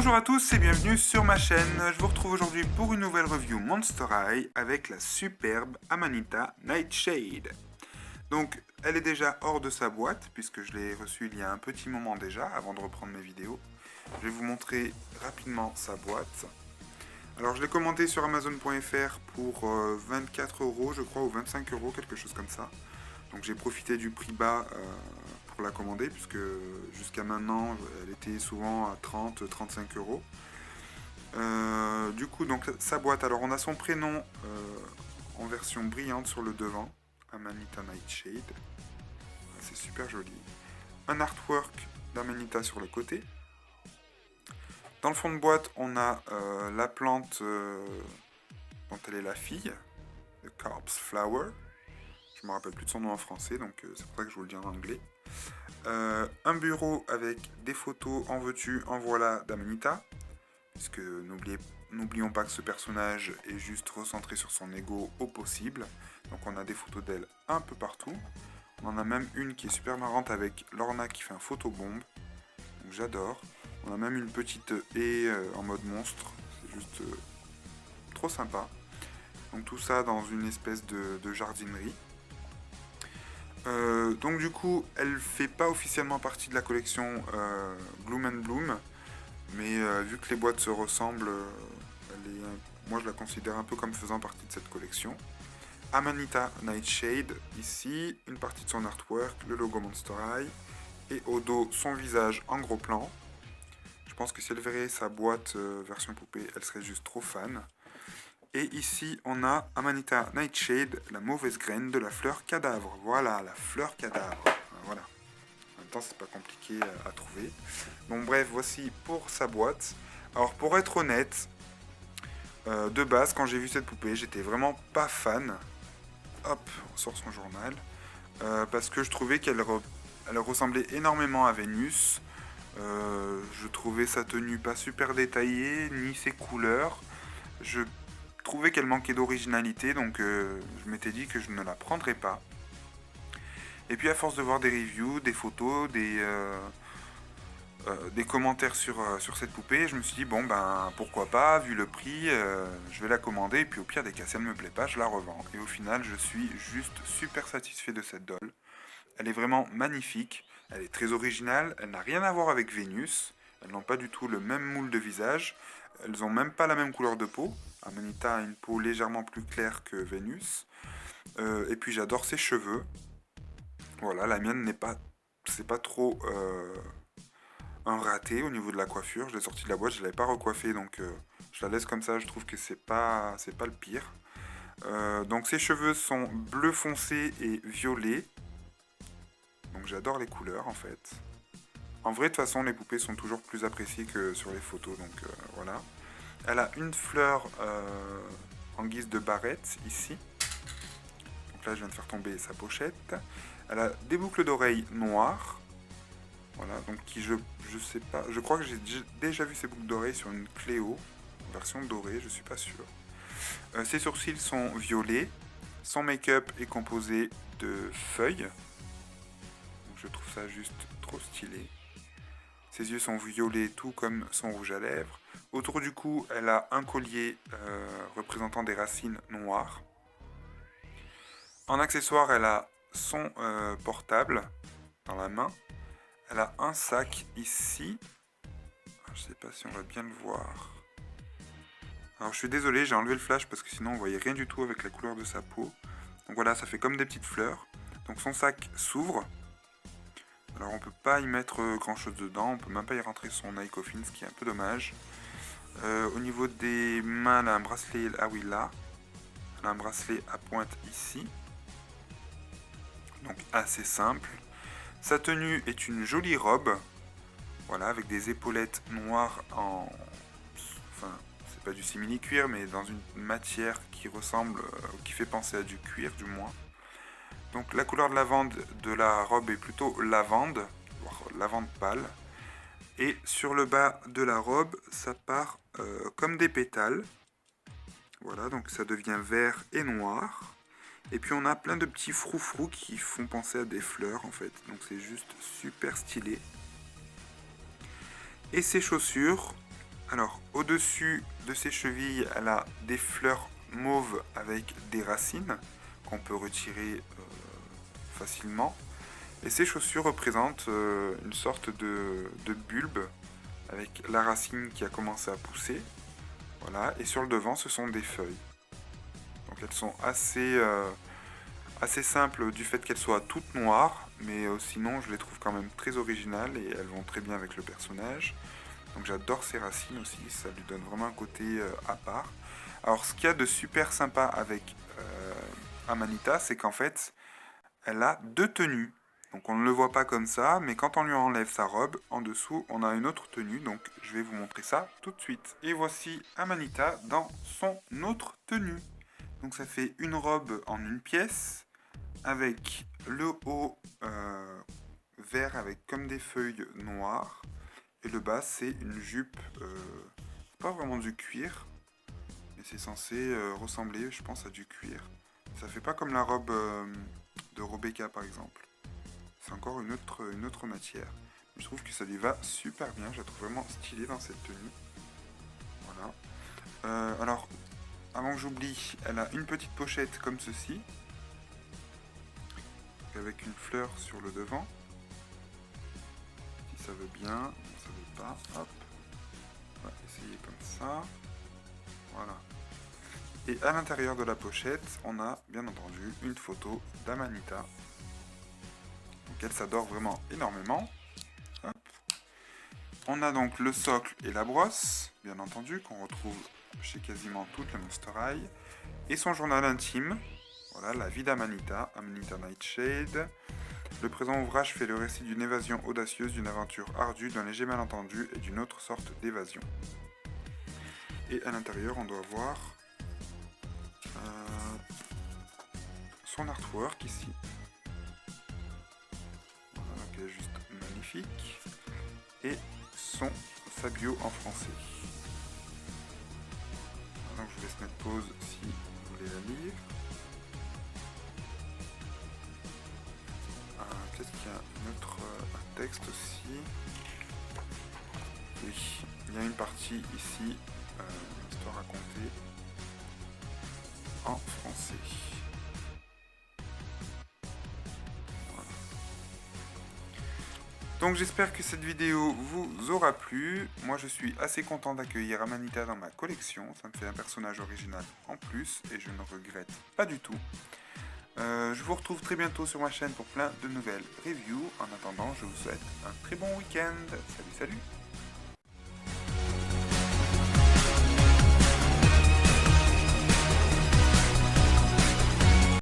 Bonjour à tous et bienvenue sur ma chaîne. Je vous retrouve aujourd'hui pour une nouvelle review Monster High avec la superbe Amanita Nightshade. Donc elle est déjà hors de sa boîte puisque je l'ai reçue il y a un petit moment déjà avant de reprendre mes vidéos. Je vais vous montrer rapidement sa boîte. Alors je l'ai commandée sur Amazon.fr pour 24 € je crois ou 25 €, quelque chose comme ça. Donc j'ai profité du prix bas pour la commander puisque jusqu'à maintenant elle était souvent à 30-35 €. Du coup donc sa boîte, alors on a son prénom en version brillante sur le devant, Amanita Nightshade, c'est super joli. Un artwork d'Amanita sur le côté. Dans le fond de boîte on a la plante dont elle est la fille, The Corpse Flower. Je me rappelle plus de son nom en français, donc c'est pour ça que je vous le dis en anglais. Un bureau avec des photos en veux-tu, en voilà d'Amanita, puisque n'oublions pas que ce personnage est juste recentré sur son ego au possible. Donc on a des photos d'elle un peu partout. On en a même une qui est super marrante avec Lorna qui fait un photobombe. Donc j'adore. On a même une petite haie en mode monstre. C'est juste trop sympa. Donc tout ça dans une espèce de jardinerie. Donc du coup, elle fait pas officiellement partie de la collection Gloom and Bloom, mais vu que les boîtes se ressemblent, moi je la considère un peu comme faisant partie de cette collection. Amanita Nightshade, ici, une partie de son artwork, le logo Monster High, et au dos son visage en gros plan. Je pense que si elle verrait sa boîte version poupée, elle serait juste trop fan. Et ici, on a Amanita Nightshade, la mauvaise graine de la fleur cadavre. Voilà, la fleur cadavre. Voilà. En même temps, c'est pas compliqué à trouver. Bon, bref, voici pour sa boîte. Alors, pour être honnête, de base, quand j'ai vu cette poupée, j'étais vraiment pas fan. Hop, on sort son journal. Parce que je trouvais qu'elle elle ressemblait énormément à Vénus. Je trouvais sa tenue pas super détaillée, ni ses couleurs. Je trouvais qu'elle manquait d'originalité, donc je m'étais dit que je ne la prendrais pas. Et puis à force de voir des reviews, des photos, des commentaires sur cette poupée, je me suis dit bon ben pourquoi pas, vu le prix, je vais la commander et puis au pire des cas si elle me plaît pas, je la revends. Et au final je suis juste super satisfait de cette doll. Elle est vraiment magnifique, elle est très originale, elle n'a rien à voir avec Vénus, elles n'ont pas du tout le même moule de visage, elles n'ont même pas la même couleur de peau. Amanita a une peau légèrement plus claire que Vénus. Et puis j'adore ses cheveux. Voilà, la mienne n'est pas, c'est pas trop un raté au niveau de la coiffure. Je l'ai sortie de la boîte, je l'avais pas recoiffée, donc je la laisse comme ça. Je trouve que c'est pas le pire. Donc ses cheveux sont bleu foncé et violet. Donc j'adore les couleurs en fait. En vrai, de toute façon, les poupées sont toujours plus appréciées que sur les photos, donc voilà. Elle a une fleur en guise de barrette ici. Donc là, je viens de faire tomber sa pochette. Elle a des boucles d'oreilles noires. Voilà, donc qui je sais pas. Je crois que j'ai déjà vu ces boucles d'oreilles sur une Cléo, version dorée, je suis pas sûr. Ses sourcils sont violets. Son make-up est composé de feuilles. Donc je trouve ça juste trop stylé. Ses yeux sont violets, tout comme son rouge à lèvres. Autour du cou, elle a un collier représentant des racines noires. En accessoire, elle a son portable dans la main. Elle a un sac ici. Je sais pas si on va bien le voir. Alors je suis désolé, j'ai enlevé le flash parce que sinon on voyait rien du tout avec la couleur de sa peau. Donc voilà, ça fait comme des petites fleurs. Donc son sac s'ouvre. Alors on peut pas y mettre grand chose dedans, on peut même pas y rentrer son eye coffin, ce qui est un peu dommage. Au niveau des mains, elle a un bracelet, ah oui là. Elle a un bracelet à pointe ici. Donc assez simple. Sa tenue est une jolie robe. Voilà, avec des épaulettes noires en... Enfin, c'est pas du simili-cuir, mais dans une matière qui ressemble, qui fait penser à du cuir du moins. Donc la couleur de lavande de la robe est plutôt lavande, voire lavande pâle. Et sur le bas de la robe, ça part comme des pétales. Voilà, donc ça devient vert et noir. Et puis on a plein de petits froufrous qui font penser à des fleurs en fait. Donc c'est juste super stylé. Et ses chaussures, Alors, au-dessus de ses chevilles, elle a des fleurs mauves avec des racines qu'on peut retirer facilement. Et ces chaussures représentent une sorte de bulbe avec la racine qui a commencé à pousser. Voilà, et sur le devant, ce sont des feuilles. Donc elles sont assez simples du fait qu'elles soient toutes noires, mais sinon je les trouve quand même très originales et elles vont très bien avec le personnage. Donc j'adore ces racines aussi, ça lui donne vraiment un côté à part. Alors ce qu'il y a de super sympa avec Amanita, c'est qu'en fait, elle a deux tenues. Donc on ne le voit pas comme ça, mais quand on lui enlève sa robe, en dessous, on a une autre tenue. Donc je vais vous montrer ça tout de suite. Et voici Amanita dans son autre tenue. Donc ça fait une robe en une pièce, avec le haut vert avec comme des feuilles noires. Et le bas, c'est une jupe, pas vraiment du cuir, mais c'est censé ressembler, je pense, à du cuir. Ça fait pas comme la robe de Rebecca, par exemple. C'est encore une autre matière. Je trouve que ça lui va super bien, je la trouve vraiment stylée dans cette tenue. Voilà. Alors, avant que j'oublie, elle a une petite pochette comme ceci, avec une fleur sur le devant. Si ça veut bien, ça veut pas, hop. On va essayer comme ça. Voilà. Et à l'intérieur de la pochette, on a bien entendu une photo d'Amanita. Donc elle s'adore vraiment énormément. Hop. On a donc le socle et la brosse, bien entendu, qu'on retrouve chez quasiment toutes les Monster High. Et son journal intime, voilà, la vie d'Amanita, Amanita Nightshade. Le présent ouvrage fait le récit d'une évasion audacieuse, d'une aventure ardue, d'un léger malentendu et d'une autre sorte d'évasion. Et à l'intérieur, on doit voir son artwork ici. Voilà, qui est juste magnifique. Et sa bio en français. Donc je vous laisse mettre pause si vous voulez la lire. Peut-être qu'il y a un texte aussi. Oui, il y a une partie ici, histoire racontée en français. Voilà. Donc j'espère que cette vidéo vous aura plu. Moi je suis assez content d'accueillir Amanita dans ma collection. Ça me fait un personnage original en plus et je ne regrette pas du tout. Je vous retrouve très bientôt sur ma chaîne pour plein de nouvelles reviews. En attendant, je vous souhaite un très bon week-end. Salut, salut!